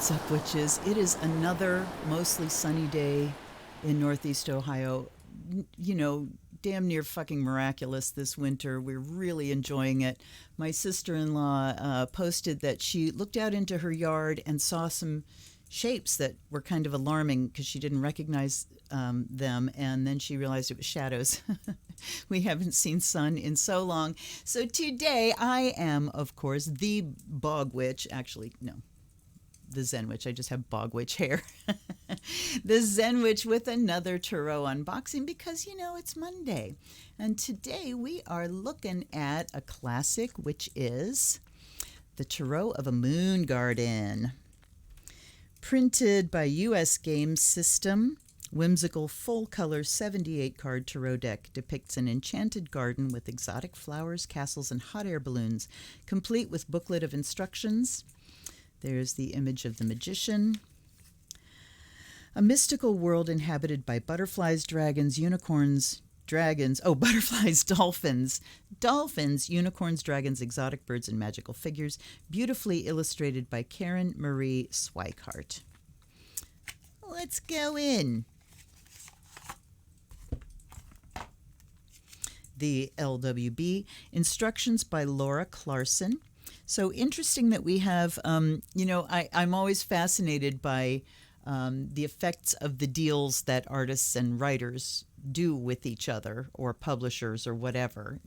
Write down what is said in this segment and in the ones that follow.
What's up, witches? It is another mostly sunny day in Northeast Ohio. You know, damn near fucking miraculous this winter. We're really enjoying it. My sister in law posted that she looked out into her yard and saw some shapes that were kind of alarming because she didn't recognize them. And then she realized it was shadows. We haven't seen sun in so long. So today I am, of course, the bog witch. Actually, no. The TheZenWitch. I just have bog witch hair. The TheZenWitch with another tarot unboxing because, you know, it's Monday. And today we are looking at a classic, which is the Tarot of a Moon Garden. Printed by U.S.Games system, whimsical full-color 78-card tarot deck depicts an enchanted garden with exotic flowers, castles, and hot air balloons, complete with booklet of instructions. There's the image of the magician. A mystical world inhabited by butterflies, dragons, unicorns, butterflies, dolphins, unicorns, dragons, exotic birds, and magical figures, beautifully illustrated by Karen Marie Sweikhardt. Let's go in. The LWB, instructions by Laura Clarson. So interesting that we have, I'm always fascinated by the effects of the deals that artists and writers do with each other or publishers or whatever,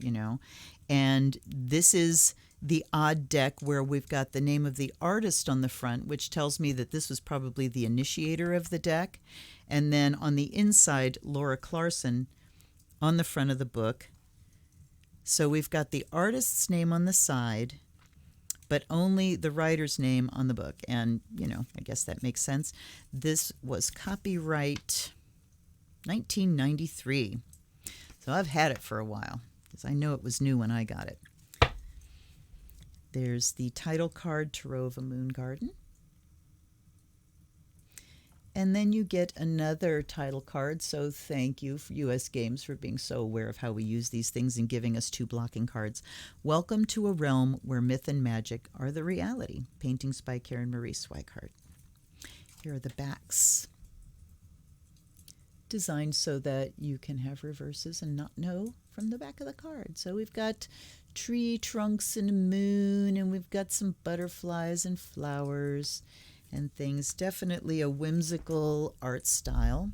And this is the odd deck where we've got the name of the artist on the front, which tells me that this was probably the initiator of the deck. And then on the inside, Laura Clarson on the front of the book. So we've got the artist's name on the side, but only the writer's name on the book. And, I guess that makes sense. This was copyright 1993. So I've had it for a while because I know it was new when I got it. There's the title card, Tarot of a Moon Garden. And then you get another title card. So thank you for U.S.Games for being so aware of how we use these things and giving us two blocking cards. Welcome to a realm where myth and magic are the reality. Paintings by Karen Marie Sweikhardt. Here are the backs. Designed so that you can have reverses and not know from the back of the card. So we've got tree trunks and a moon, and we've got some butterflies and flowers and things. Definitely a whimsical art style.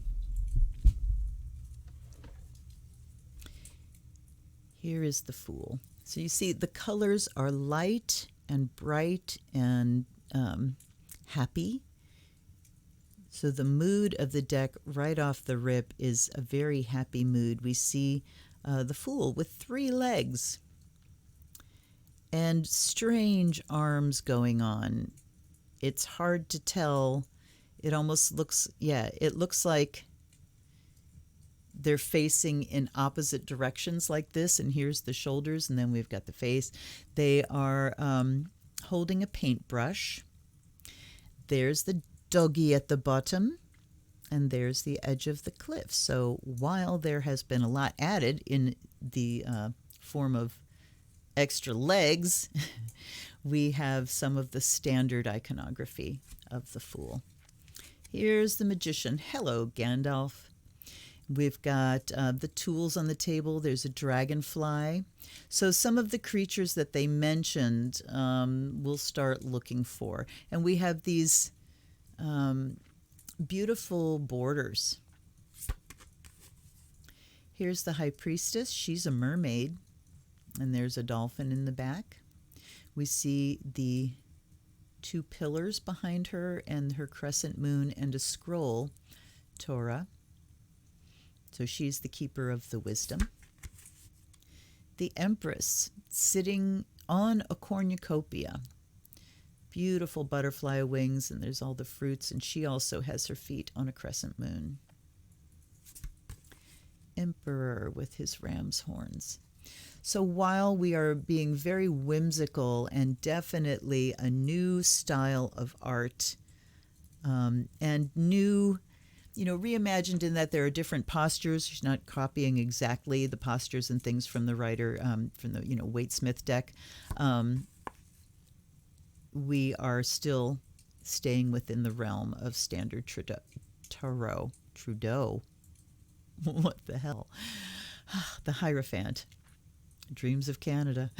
Here is the Fool. So you see the colors are light and bright and happy. So the mood of the deck right off the rip is a very happy mood. We see the Fool with 3 legs and strange arms going on. It's hard to tell. It almost looks, it looks like they're facing in opposite directions like this. And here's the shoulders, and then we've got the face. They are holding a paintbrush. There's the doggy at the bottom, and there's the edge of the cliff. So while there has been a lot added in the form of extra legs, we have some of the standard iconography of the Fool. Here's the magician. Hello, Gandalf. We've got the tools on the table. There's a dragonfly. So some of the creatures that they mentioned we'll start looking for. And we have these beautiful borders. Here's the high priestess. She's a mermaid. And there's a dolphin in the back. We see the 2 pillars behind her and her crescent moon and a scroll, Torah. So she's the keeper of the wisdom. The Empress sitting on a cornucopia. Beautiful butterfly wings, and there's all the fruits, and she also has her feet on a crescent moon. Emperor with his ram's horns. So while we are being very whimsical and definitely a new style of art and new, reimagined in that there are different postures. She's not copying exactly the postures and things from the writer, from the, Waite Smith deck. We are still staying within the realm of standard tarot. Trudeau. What the hell? The Hierophant. Dreams of Canada.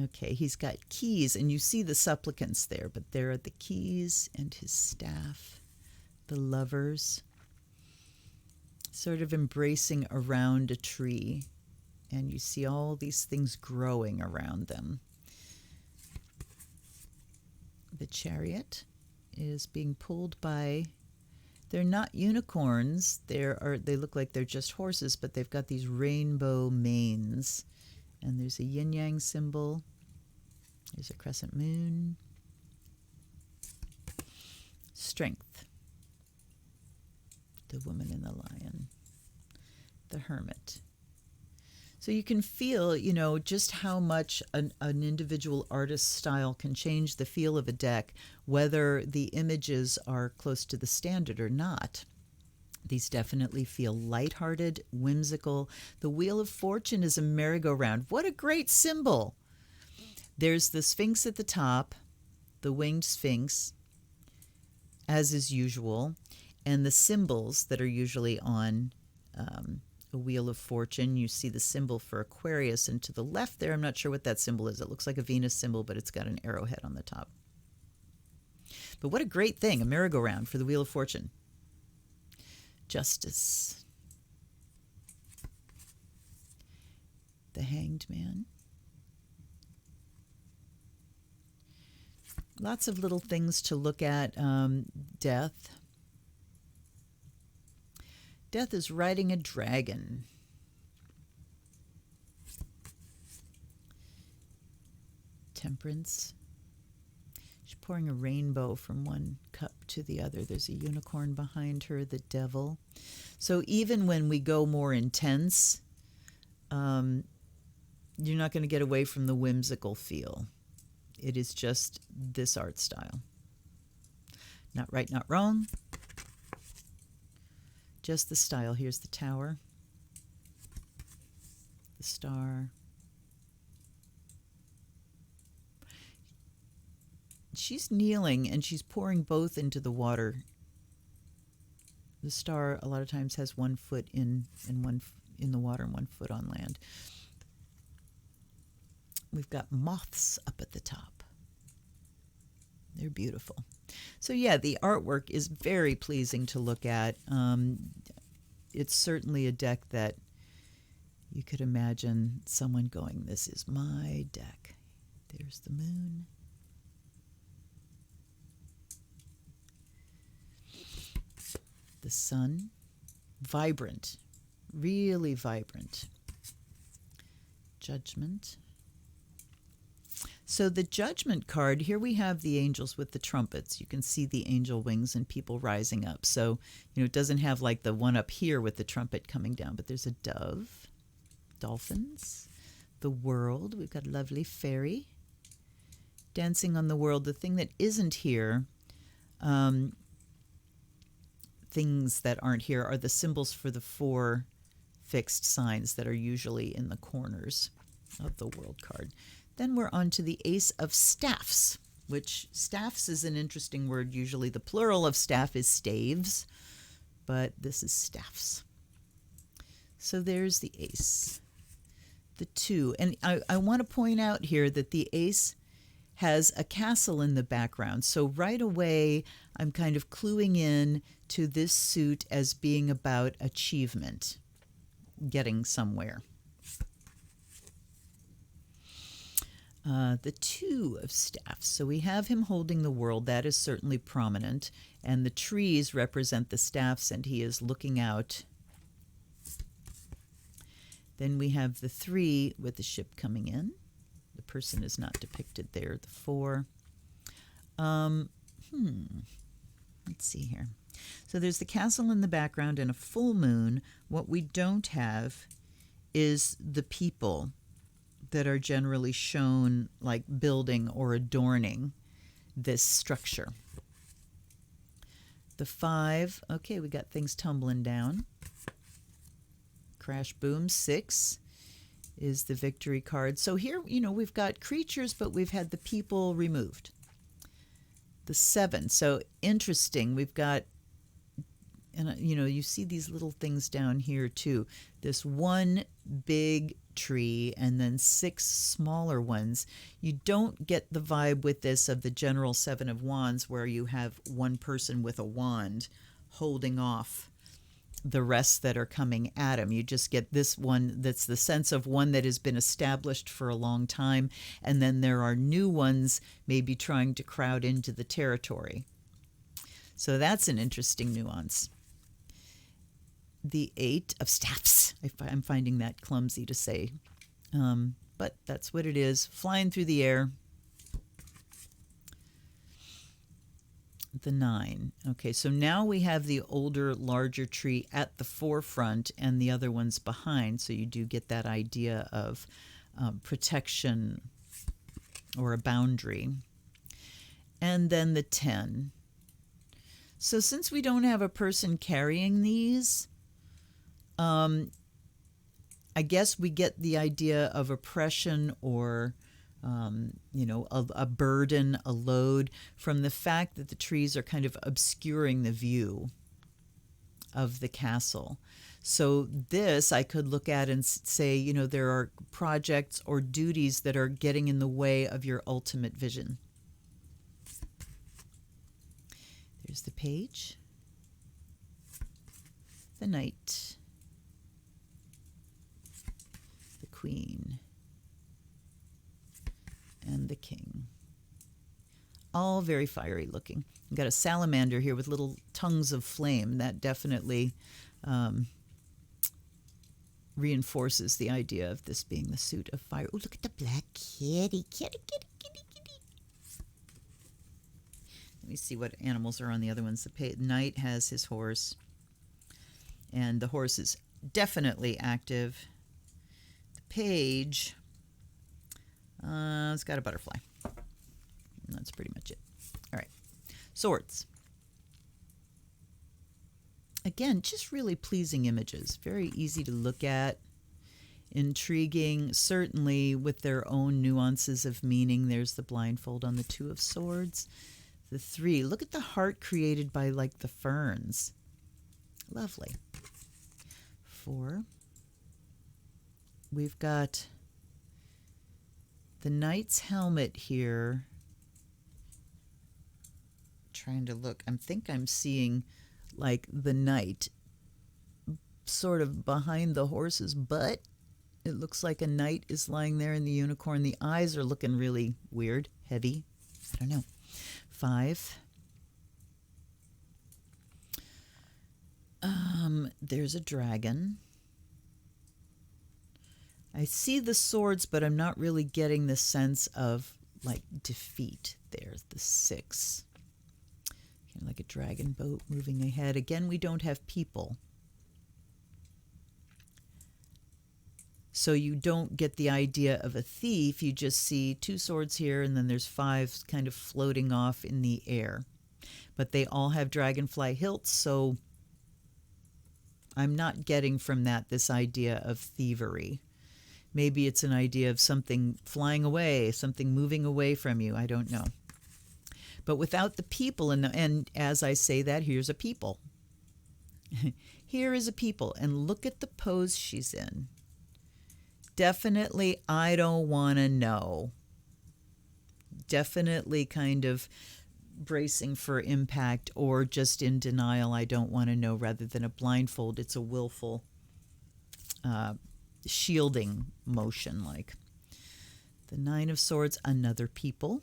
Okay, he's got keys, and you see the supplicants there, but there are the keys and his staff, the lovers, sort of embracing around a tree, and you see all these things growing around them. The Chariot is being pulled by, they're not unicorns, they look like they're just horses, but they've got these rainbow manes. And there's a yin-yang symbol. There's a crescent moon. Strength. The woman and the lion. The hermit. So you can feel, just how much an individual artist's style can change the feel of a deck, whether the images are close to the standard or not. These definitely feel lighthearted, whimsical. The Wheel of Fortune is a merry-go-round. What a great symbol! There's the Sphinx at the top, the winged Sphinx, as is usual, and the symbols that are usually on a Wheel of Fortune. You see the symbol for Aquarius, and to the left there, I'm not sure what that symbol is. It looks like a Venus symbol, but it's got an arrowhead on the top. But what a great thing, a merry-go-round for the Wheel of Fortune. Justice. The Hanged Man. Lots of little things to look at. Death. Death is riding a dragon. Temperance. She's pouring a rainbow from one cup to the other. There's a unicorn behind her, the devil. So even when we go more intense, you're not going to get away from the whimsical feel. It is just this art style. Not right, not wrong. Just the style. Here's the tower. The star. She's kneeling and she's pouring both into the water. The star a lot of times has one foot in the water and 1 foot on land. We've got moths up at the top. They're beautiful. So yeah, the artwork is very pleasing to look at. It's certainly a deck that you could imagine someone going, this is my deck. There's the moon. The sun, vibrant, really vibrant. Judgment. So the Judgment card, here we have the angels with the trumpets. You can see the angel wings and people rising up. So, it doesn't have like the one up here with the trumpet coming down, but there's a dove, dolphins, the world. We've got a lovely fairy dancing on the world. The thing that isn't here, things that aren't here are the symbols for the 4 fixed signs that are usually in the corners of the world card. Then we're on to the Ace of Staffs, which staffs is an interesting word. Usually the plural of staff is staves, but this is staffs. So there's the ace, the 2. And I want to point out here that the ace has a castle in the background. So right away, I'm kind of cluing in to this suit as being about achievement, getting somewhere. The 2 of staffs. So we have him holding the world. That is certainly prominent. And the trees represent the staffs, and he is looking out. Then we have the 3 with the ship coming in. The person is not depicted there. The 4. Let's see here. So there's the castle in the background and a full moon. What we don't have is the people that are generally shown like building or adorning this structure. The 5, okay, we got things tumbling down. Crash, boom. 6 is the victory card. So here, we've got creatures, but we've had the people removed. the 7. So interesting. We've got, and you see these little things down here too. This one big tree and then 6 smaller ones. You don't get the vibe with this of the general 7 of Wands where you have one person with a wand holding off the rest that are coming at him. You just get this one that's the sense of one that has been established for a long time, and then there are new ones maybe trying to crowd into the territory. So that's an interesting nuance. The 8 of Staffs. I'm finding that clumsy to say, but that's what it is. Flying through the air. The 9. Okay, so now we have the older, larger tree at the forefront and the other ones behind. So you do get that idea of protection or a boundary. And then the 10. So since we don't have a person carrying these, I guess we get the idea of oppression or a burden, a load from the fact that the trees are kind of obscuring the view of the castle. So this I could look at and say, there are projects or duties that are getting in the way of your ultimate vision. There's the Page, the Knight, the Queen, and the King. All very fiery looking. We've got a salamander here with little tongues of flame. That definitely reinforces the idea of this being the suit of fire. Oh, look at the black kitty. Kitty, kitty, kitty, kitty. Let me see what animals are on the other ones. The Knight has his horse. And the horse is definitely active. The Page... it's got a butterfly. That's pretty much it. All right. Swords. Again, just really pleasing images. Very easy to look at. Intriguing, certainly with their own nuances of meaning. There's the blindfold on the 2 of Swords. The 3. Look at the heart created by, like, the ferns. Lovely. 4. We've got the Knight's helmet here. Trying to look. I think I'm seeing like the Knight sort of behind the horse's butt. It looks like a knight is lying there in the unicorn. The eyes are looking really weird, heavy. I don't know. 5. There's a dragon. I see the swords, but I'm not really getting the sense of, like, defeat. There's the 6. Kind of like a dragon boat moving ahead. Again, we don't have people. So you don't get the idea of a thief. You just see 2 swords here, and then there's 5 kind of floating off in the air. But they all have dragonfly hilts, so I'm not getting from that this idea of thievery. Maybe it's an idea of something flying away, something moving away from you. I don't know. But without the people, and as I say that, here's a people. Here is a people, and look at the pose she's in. Definitely, I don't want to know. Definitely kind of bracing for impact or just in denial, I don't want to know, rather than a blindfold. It's a willful shielding motion, like. The 9 of Swords, another people,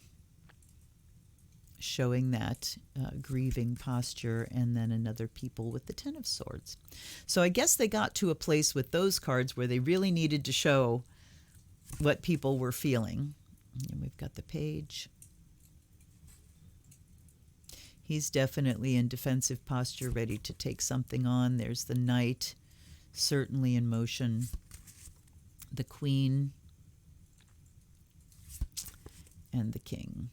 showing that grieving posture, and then another people with the 10 of Swords. So I guess they got to a place with those cards where they really needed to show what people were feeling. And we've got the Page. He's definitely in defensive posture, ready to take something on. There's the Knight, certainly in motion. The Queen. And the King.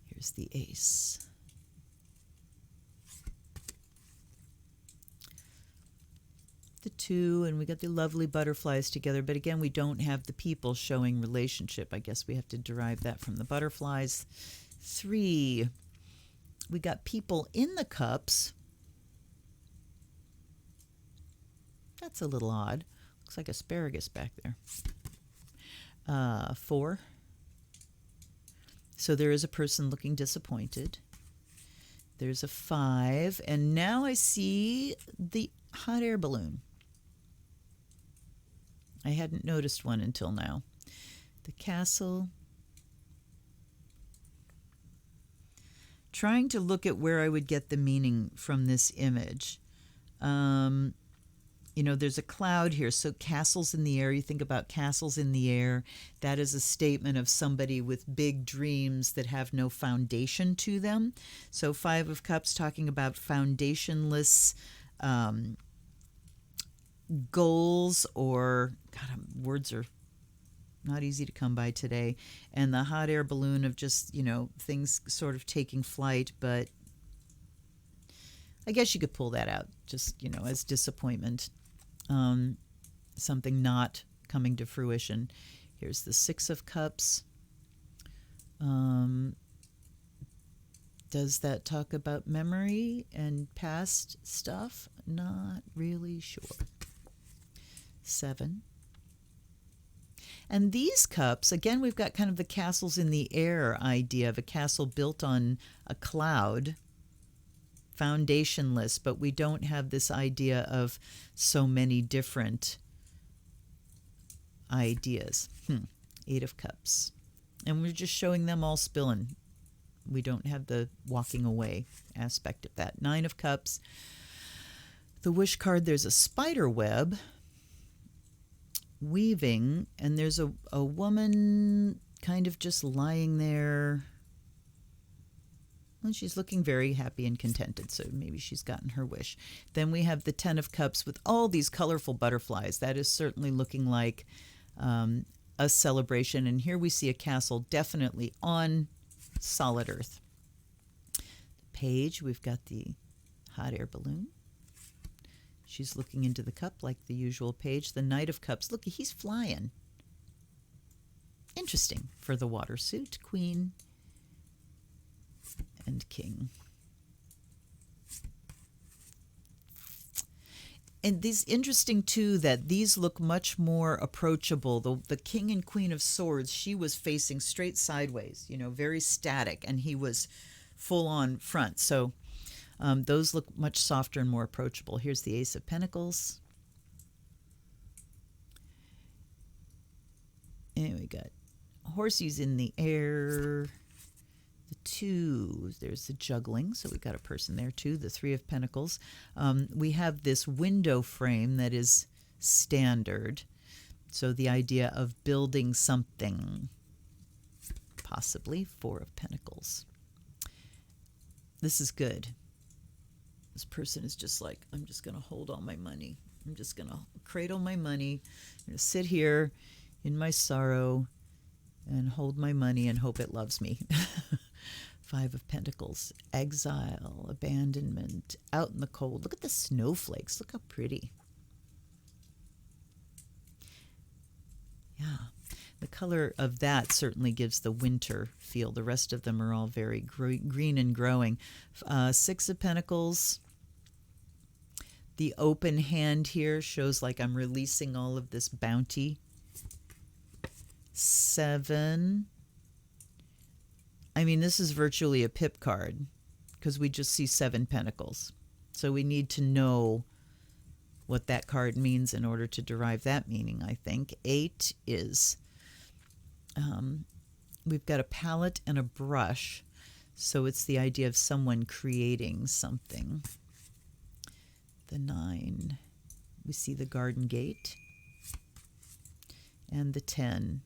Here's the Ace. the 2, and we got the lovely butterflies together. But again, we don't have the people showing relationship. I guess we have to derive that from the butterflies. 3, we got people in the cups. That's a little odd. Looks like asparagus back there. 4. So there is a person looking disappointed. There's a 5. And now I see the hot air balloon. I hadn't noticed one until now. The castle. Trying to look at where I would get the meaning from this image. You know, there's a cloud here, so castles in the air. You think about castles in the air. That is a statement of somebody with big dreams that have no foundation to them. So 5 of Cups talking about foundationless goals, or, God, words are not easy to come by today. And the hot air balloon of just, you know, things sort of taking flight, but I guess you could pull that out just, you know, as disappointment. Something not coming to fruition. Here's the 6 of Cups. Does that talk about memory and past stuff? Not really sure. 7. And these cups, again, we've got kind of the castles in the air idea of a castle built on a cloud, foundationless, but we don't have this idea of so many different ideas. 8 of Cups. And we're just showing them all spilling. We don't have the walking away aspect of that. 9 of Cups. The wish card, there's a spider web weaving, and there's a woman kind of just lying there. Well, she's looking very happy and contented, so maybe she's gotten her wish. Then we have the 10 of Cups with all these colorful butterflies. That is certainly looking like a celebration. And here we see a castle definitely on solid earth. The page, we've got the hot air balloon. She's looking into the cup like the usual page. The Knight of Cups. Look, he's flying. Interesting for the water suit. Queen and King. And these interesting too that these look much more approachable. The King and Queen of Swords, she was facing straight sideways, you know, very static, and he was full on front. So those look much softer and more approachable. Here's the Ace of Pentacles. And we got horses in the air. The 2, there's the juggling, so we got a person there too. The 3 of Pentacles. We have this window frame that is standard. So the idea of building something, possibly. 4 of Pentacles. This is good. This person is just like, I'm just going to hold all my money. I'm just going to cradle my money. I'm going to sit here in my sorrow and hold my money and hope it loves me. 5 of Pentacles, exile, abandonment, out in the cold. Look at the snowflakes. Look how pretty. Yeah. The color of that certainly gives the winter feel. The rest of them are all very green and growing. 6 of Pentacles. The open hand here shows like I'm releasing all of this bounty. 7. I mean, this is virtually a pip card because we just see 7 Pentacles. So we need to know what that card means in order to derive that meaning, I think. 8 is, we've got a palette and a brush. So it's the idea of someone creating something. The 9, we see the garden gate. And the 10,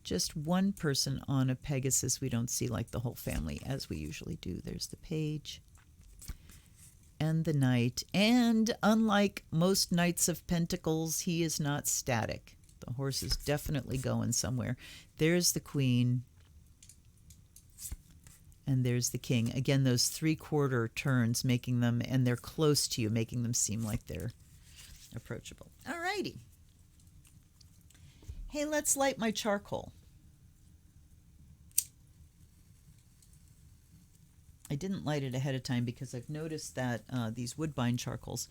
just one person on a Pegasus. We don't see like the whole family as we usually do. There's the page and the Knight. And unlike most Knights of Pentacles, he is not static. The horse is definitely going somewhere. There's the Queen. And there's the King. Again, those 3/4 turns making them, and they're close to you, making them seem like they're approachable. All righty. Hey, let's light my charcoal. I didn't light it ahead of time because I've noticed that these woodbine charcoals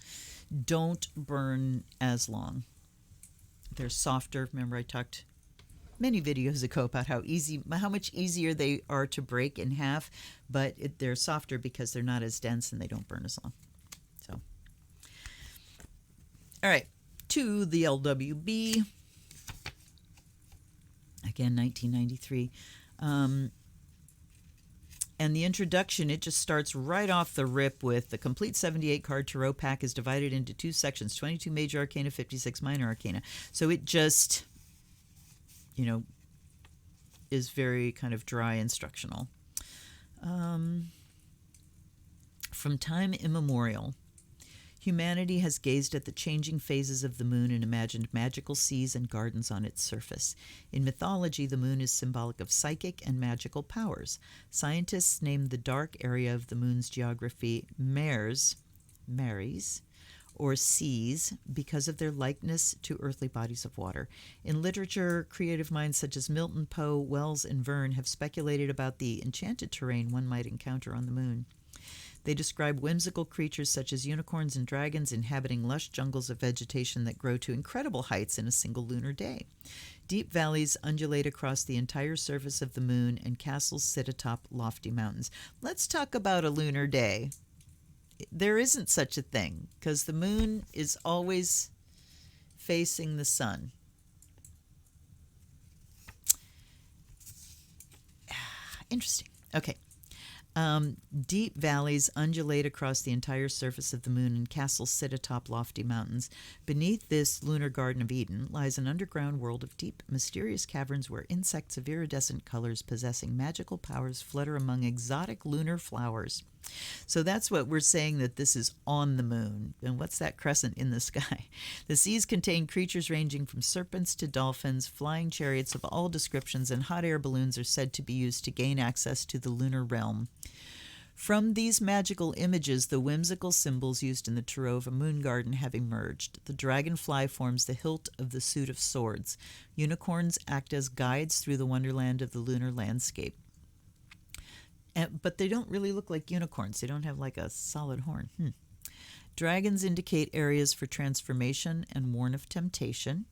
don't burn as long. They're softer. Remember, I talked many videos ago about how much easier they are to break in half, but they're softer because they're not as dense and they don't burn as long. So, all right, to the LWB. Again, 1993. And the introduction, it just starts right off the rip with the complete 78-card tarot pack is divided into 2 sections, 22 major arcana, 56 minor arcana. So it just, is very kind of dry instructional. From time immemorial, humanity has gazed at the changing phases of the moon and imagined magical seas and gardens on its surface. In mythology, the moon is symbolic of psychic and magical powers. Scientists name the dark area of the moon's geography mares, or seas, because of their likeness to earthly bodies of water. In literature, creative minds such as Milton, Poe, Wells, and Verne have speculated about the enchanted terrain one might encounter on the moon. They describe whimsical creatures such as unicorns and dragons inhabiting lush jungles of vegetation that grow to incredible heights in a single lunar day. Deep valleys undulate across the entire surface of the moon, and castles sit atop lofty mountains. Let's talk about a lunar day. There isn't such a thing, because the moon is always facing the sun. Interesting. Okay. Deep valleys undulate across the entire surface of the moon, and castles sit atop lofty mountains. Beneath this lunar Garden of Eden lies an underground world of deep, mysterious caverns where insects of iridescent colors possessing magical powers flutter among exotic lunar flowers. So that's what we're saying, that this is on the moon. And what's that crescent in the sky? The seas contain creatures ranging from serpents to dolphins, flying chariots of all descriptions, and hot air balloons are said to be used to gain access to the lunar realm. From these magical images, the whimsical symbols used in the tarot of a moon garden have emerged. The dragonfly forms the hilt of the suit of swords. Unicorns act as guides through the wonderland of the lunar landscape. But they don't really look like unicorns. They don't have like a solid horn. Dragons indicate areas for transformation and warn of temptation.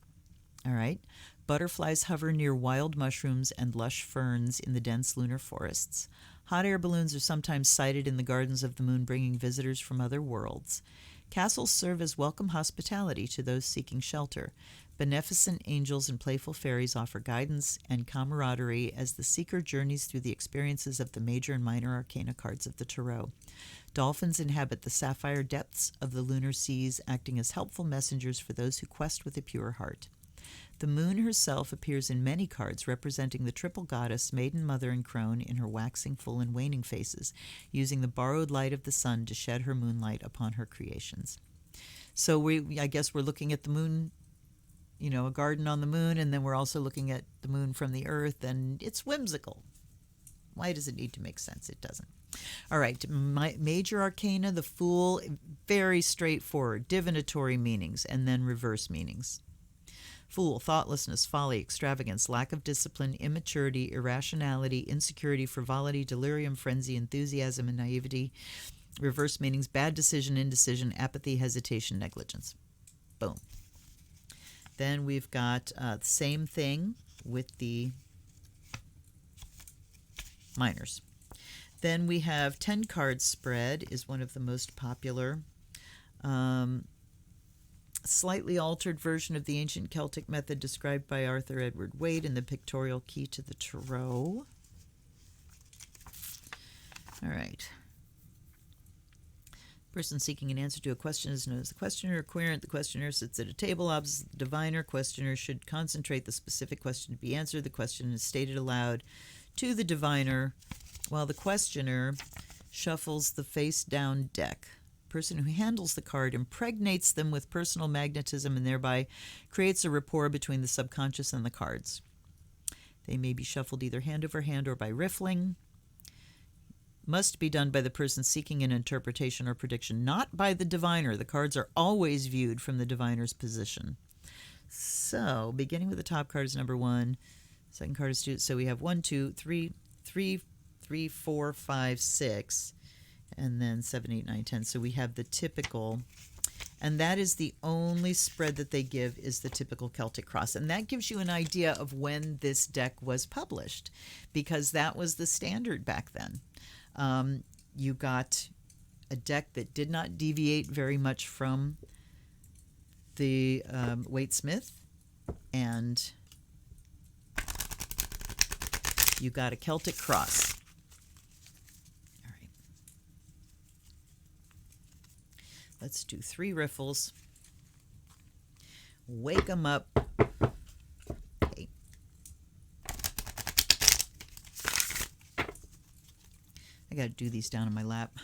All right. Butterflies hover near wild mushrooms and lush ferns in the dense lunar forests. Hot air balloons are sometimes sighted in the gardens of the moon, bringing visitors from other worlds. Castles serve as welcome hospitality to those seeking shelter. Beneficent angels and playful fairies offer guidance and camaraderie as the seeker journeys through the experiences of the major and minor arcana cards of the tarot. Dolphins inhabit the sapphire depths of the lunar seas, acting as helpful messengers for those who quest with a pure heart. The moon herself appears in many cards representing the triple goddess, maiden, mother, and crone in her waxing, full, and waning phases, using the borrowed light of the sun to shed her moonlight upon her creations. So I guess we're looking at the moon, a garden on the moon, and then we're also looking at the moon from the earth, and it's whimsical. Why does it need to make sense? It doesn't. All right, major arcana, the Fool, very straightforward, divinatory meanings, and then reverse meanings. Fool, thoughtlessness, folly, extravagance, lack of discipline, immaturity, irrationality, insecurity, frivolity, delirium, frenzy, enthusiasm, and naivety. Reverse meanings, bad decision, indecision, apathy, hesitation, negligence. Boom. Then we've got the same thing with the minors. Then we have 10-card spread is one of the most popular. Slightly altered version of the ancient Celtic method described by Arthur Edward Wade in the Pictorial Key to the Tarot. All right. Person seeking an answer to a question is known as the questioner or querent. The questioner sits at a table opposite the diviner. Questioner should concentrate the specific question to be answered. The question is stated aloud to the diviner while the questioner shuffles the face-down deck. Person who handles the card impregnates them with personal magnetism and thereby creates a rapport between the subconscious and the cards. They may be shuffled either hand over hand or by riffling. must be done by the person seeking an interpretation or prediction, not by the diviner. The cards are always viewed from the diviner's position. So, beginning with the top card is number 1. Second card is 2. So we have 1, 2, 3, 4, 5, 6, and then 7, 8, 9, 10. So we have the typical, and that is the only spread that they give, is the typical Celtic cross. And that gives you an idea of when this deck was published, because that was the standard back then. You got a deck that did not deviate very much from the Waite-Smith, and you got a Celtic cross. All right. Let's do 3 riffles. Wake them up. Okay. I got to do these down on my lap.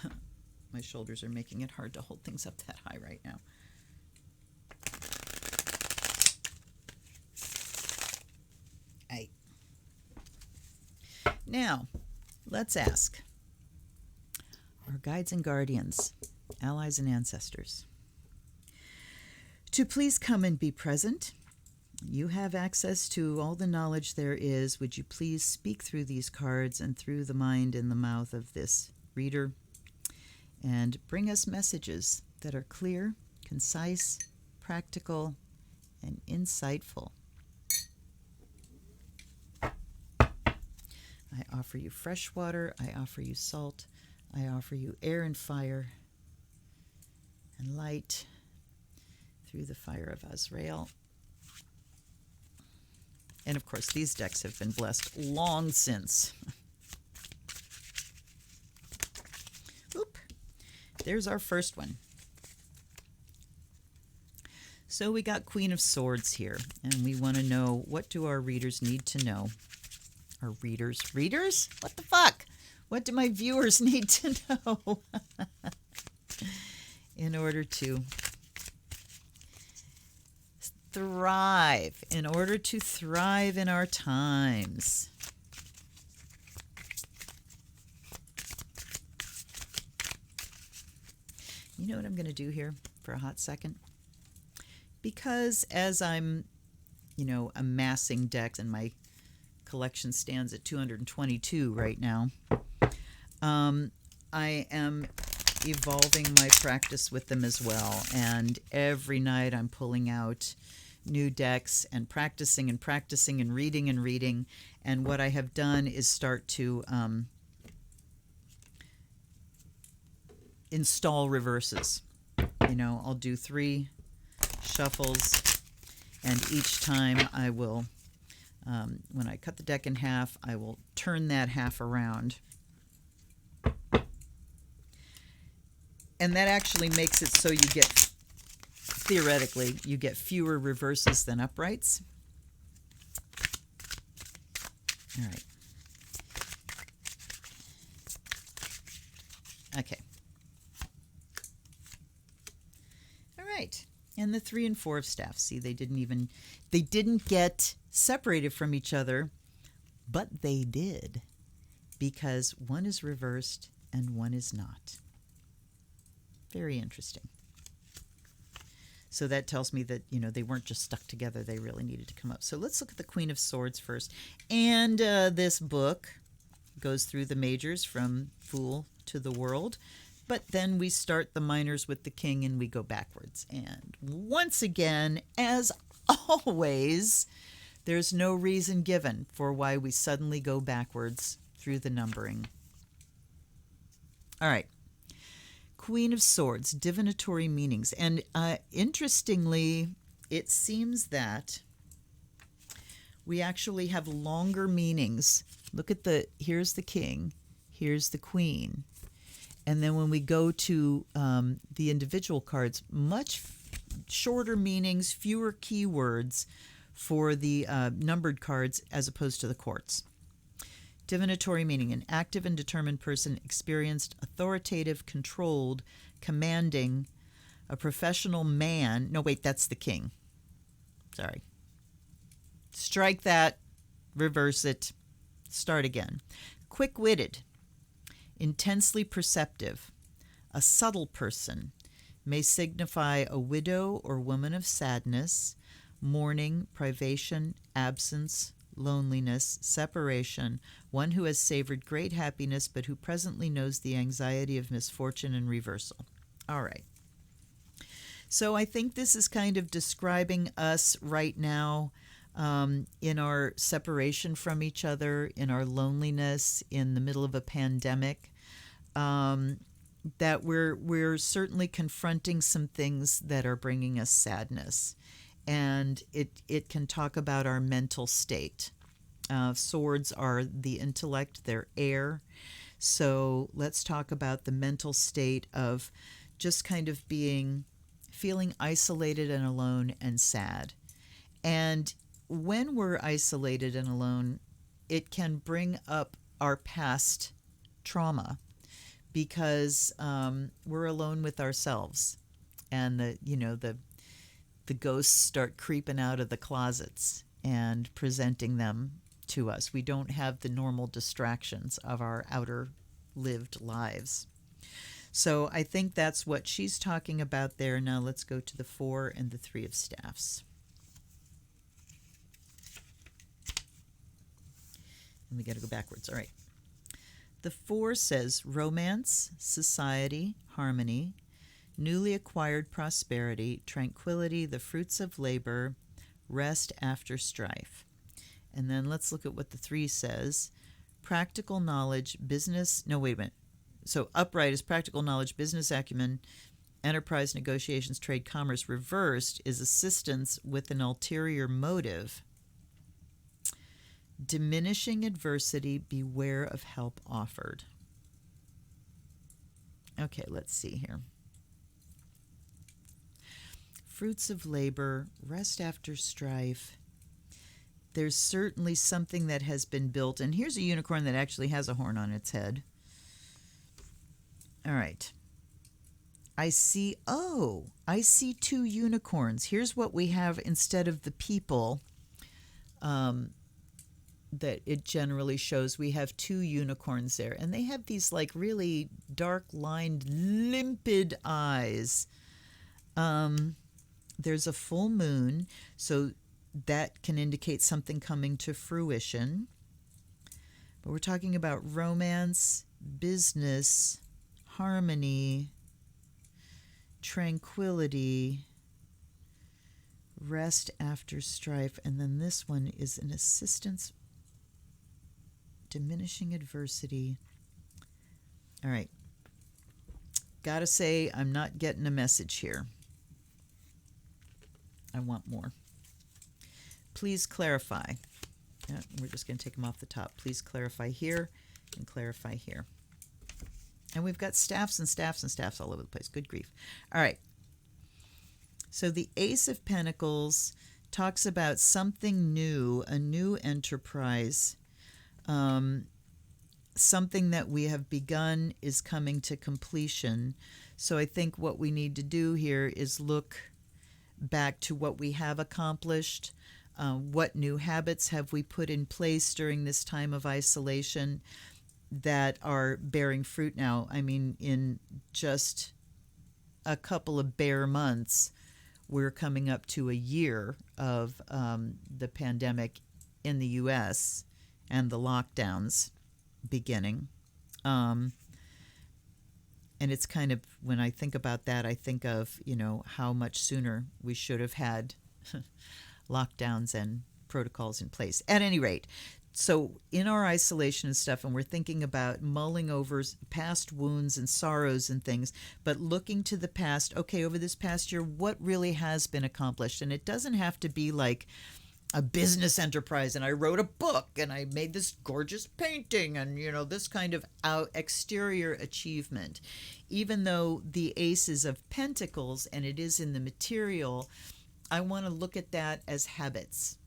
My shoulders are making it hard to hold things up that high right now. Now, let's ask our guides and guardians, allies and ancestors, to please come and be present. You have access to all the knowledge there is. Would you please speak through these cards and through the mind and the mouth of this reader, and bring us messages that are clear, concise, practical, and insightful. I offer you fresh water, I offer you salt, I offer you air and fire and light through the fire of Azrael. And of course, these decks have been blessed long since. Oop, there's our first one. So we got Queen of Swords here, and we want to know, what do our readers need to know? Our readers? What the fuck? What do my viewers need to know in order to thrive, in our times? You know what I'm going to do here for a hot second? Because as I'm, amassing decks, and my collection stands at 222 right now, I am evolving my practice with them as well. And every night I'm pulling out new decks and practicing and reading. And what I have done is start to install reverses. I'll do 3 shuffles, and each time I will, when I cut the deck in half, I will turn that half around. And that actually makes it so you get, theoretically, you get fewer reverses than uprights. All right. Okay. All right. And the 3 and 4 of staffs. See, they didn't get separated from each other, but they did, because one is reversed and one is not. Very interesting. So that tells me that, they weren't just stuck together. They really needed to come up. So let's look at the Queen of Swords first. And this book goes through the majors from Fool to the World. But then we start the minors with the King, and we go backwards. And once again, as always, there's no reason given for why we suddenly go backwards through the numbering. All right. Queen of Swords, divinatory meanings. And interestingly, it seems that we actually have longer meanings. Look at here's the King, here's the Queen. And then when we go to the individual cards, much shorter meanings, fewer keywords for the numbered cards as opposed to the courts. Divinatory meaning, an active and determined person, experienced, authoritative, controlled, commanding, a professional man. No, wait, that's the King. Sorry. Strike that, reverse it, start again. Quick-witted, Intensely perceptive, a subtle person, may signify a widow or woman of sadness, mourning, privation, absence, loneliness, separation, one who has savored great happiness but who presently knows the anxiety of misfortune and reversal. All right. So I think this is kind of describing us right now, in our separation from each other, in our loneliness, in the middle of a pandemic, that we're certainly confronting some things that are bringing us sadness. And it can talk about our mental state. Swords are the intellect, they're air. So let's talk about the mental state of just kind of feeling isolated and alone and sad. And when we're isolated and alone, it can bring up our past trauma because we're alone with ourselves, and the ghosts start creeping out of the closets and presenting them to us. We don't have the normal distractions of our outer lived lives. So I think that's what she's talking about there. Now let's go to the 4 and the 3 of staffs. And we got to go backwards. All right. The 4 says romance, society, harmony, newly acquired prosperity, tranquility, the fruits of labor, rest after strife. And then let's look at what the 3 says. Practical knowledge, business. No, wait a minute. So upright is practical knowledge, business acumen, enterprise, negotiations, trade, commerce. Reversed is assistance with an ulterior motive. Diminishing adversity, beware of help offered. Okay, let's see here. Fruits of labor, rest after strife. There's certainly something that has been built. And here's a unicorn that actually has a horn on its head. All right. I see 2 unicorns. Here's what we have instead of the people that it generally shows. We have 2 unicorns there. And they have these like really dark-lined, limpid eyes. There's a full moon, so that can indicate something coming to fruition. But we're talking about romance, business, harmony, tranquility, rest after strife. And then this one is an assistance, diminishing adversity. All right. Gotta say, I'm not getting a message here. I want more. Please clarify. Yeah, we're just going to take them off the top. Please clarify here and clarify here. And we've got staffs and staffs and staffs all over the place. Good grief. All right. So the Ace of Pentacles talks about something new, a new enterprise. Something that we have begun is coming to completion. So I think what we need to do here is look back to what we have accomplished. What new habits have we put in place during this time of isolation that are bearing fruit now? I mean, in just a couple of bare months, we're coming up to a year of the pandemic in the U.S. and the lockdowns beginning. And it's kind of, when I think about that, I think of, how much sooner we should have had lockdowns and protocols in place. At any rate, so in our isolation and stuff, and we're thinking about mulling over past wounds and sorrows and things, but looking to the past, okay, over this past year, what really has been accomplished? And it doesn't have to be like a business enterprise and I wrote a book and I made this gorgeous painting and, this kind of exterior achievement. Even though the Ace is of Pentacles and it is in the material, I want to look at that as habits,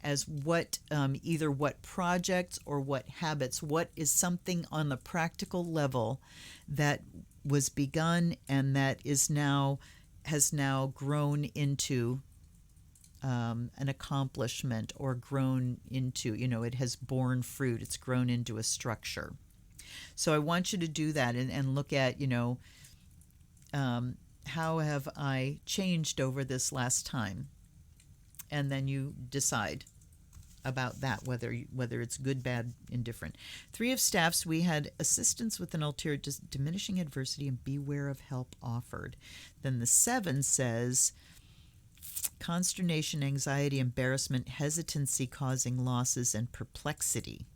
as what, either what projects or what habits, what is something on the practical level that was begun and that has now grown into an accomplishment, or grown into, it has borne fruit. It's grown into a structure. So I want you to do that and look at, how have I changed over this last time? And then you decide about that, whether it's good, bad, indifferent. 3 of Staffs, we had assistance with an ulterior, diminishing adversity, and beware of help offered. Then the 7 says consternation, anxiety, embarrassment, hesitancy causing losses, and perplexity.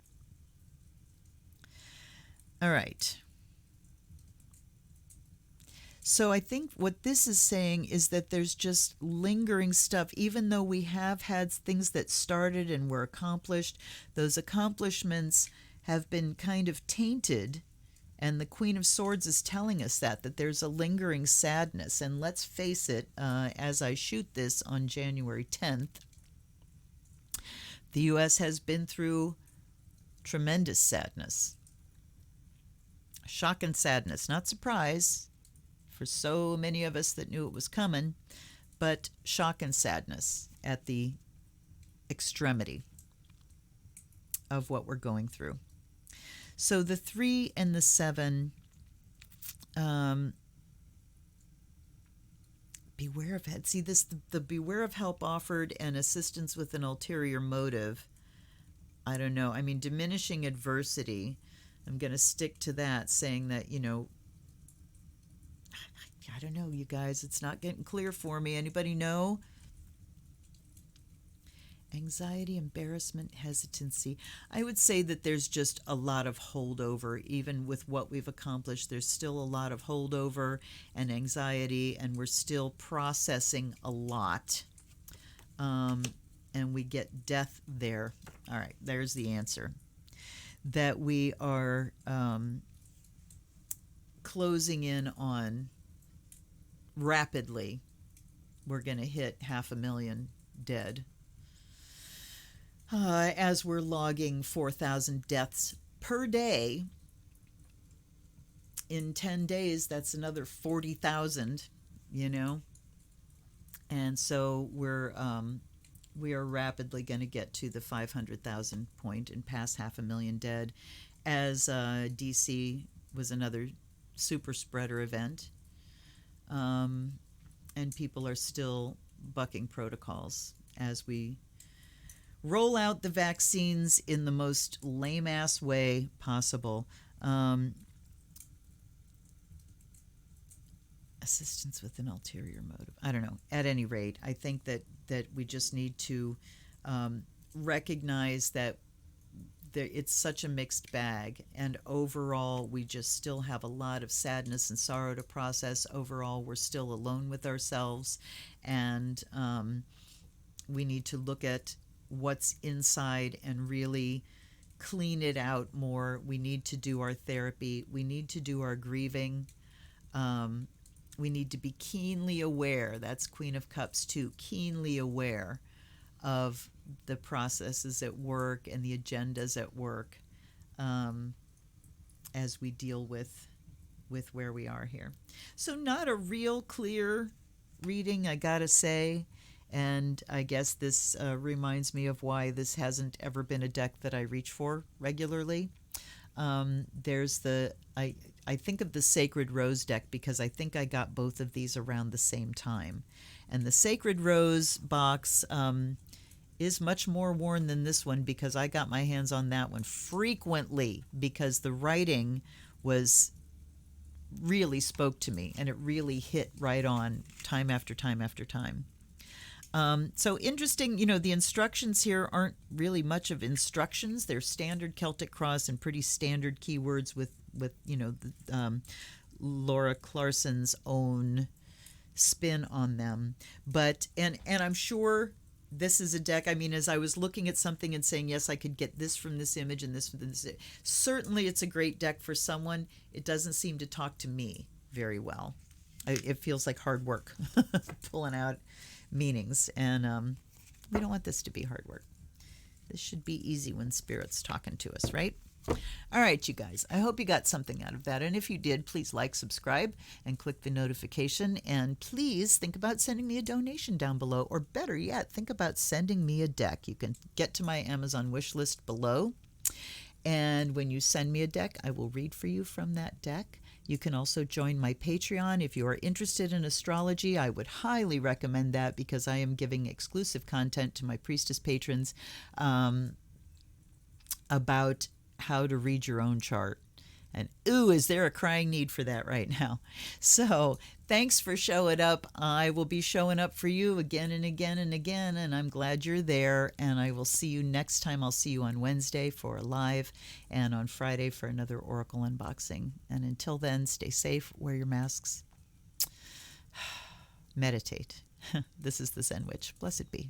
All right. So I think what this is saying is that there's just lingering stuff. Even though we have had things that started and were accomplished, those accomplishments have been kind of tainted. And the Queen of Swords is telling us that there's a lingering sadness. And let's face it, as I shoot this on January 10th, the U.S. has been through tremendous sadness. Shock and sadness, not surprise for so many of us that knew it was coming, but shock and sadness at the extremity of what we're going through. So the 3 and the 7, beware of help. See this, the beware of help offered and assistance with an ulterior motive. I don't know. I mean, diminishing adversity. I'm going to stick to that, saying that, I don't know, you guys. It's not getting clear for me. Anybody know? Anxiety, embarrassment, hesitancy. I would say that there's just a lot of holdover. Even with what we've accomplished, there's still a lot of holdover and anxiety, and we're still processing a lot. And we get death there. All right, there's the answer. That we are closing in on rapidly. We're going to hit 500,000 dead. As we're logging 4,000 deaths per day. In 10 days, that's another 40,000, And so we are rapidly going to get to the 500,000 point and pass 500,000 dead, as DC was another super spreader event. And people are still bucking protocols as we roll out the vaccines in the most lame-ass way possible. Assistance with an ulterior motive. I don't know. At any rate, I think that we just need to recognize that it's such a mixed bag, and overall we just still have a lot of sadness and sorrow to process. Overall, we're still alone with ourselves, and we need to look at what's inside and really clean it out more. We need to do our therapy. We need to do our grieving. We need to be keenly aware. That's Queen of Cups too. Keenly aware of the processes at work and the agendas at work as we deal with where we are here. So not a real clear reading, I gotta say. And I guess this reminds me of why this hasn't ever been a deck that I reach for regularly. There's I think of the Sacred Rose deck because I think I got both of these around the same time. And the Sacred Rose box is much more worn than this one because I got my hands on that one frequently because the writing really spoke to me and it really hit right on time after time after time. So interesting, the instructions here aren't really much of instructions. They're standard Celtic Cross and pretty standard keywords with Laura Clarson's own spin on them. But and I'm sure this is a deck. I mean, as I was looking at something and saying, yes, I could get this from this image and this from this. Certainly, it's a great deck for someone. It doesn't seem to talk to me very well. It feels like hard work pulling out meanings, and we don't want this to be hard work. This should be easy when Spirit's talking to us, right? All right, you guys, I hope you got something out of that, and if you did, please like, subscribe, and click the notification, and please think about sending me a donation down below, or better yet, think about sending me a deck. You can get to my Amazon wish list below, And when you send me a deck, I will read for you from that deck. You can also join my Patreon. If you are interested in astrology, I would highly recommend that because I am giving exclusive content to my priestess patrons about how to read your own chart. And ooh, is there a crying need for that right now? So thanks for showing up. I will be showing up for you again and again and again, and I'm glad you're there. And I will see you next time. I'll see you on Wednesday for a live and on Friday for another Oracle unboxing. And until then, stay safe, wear your masks, meditate. This is the Zen Witch. Blessed be.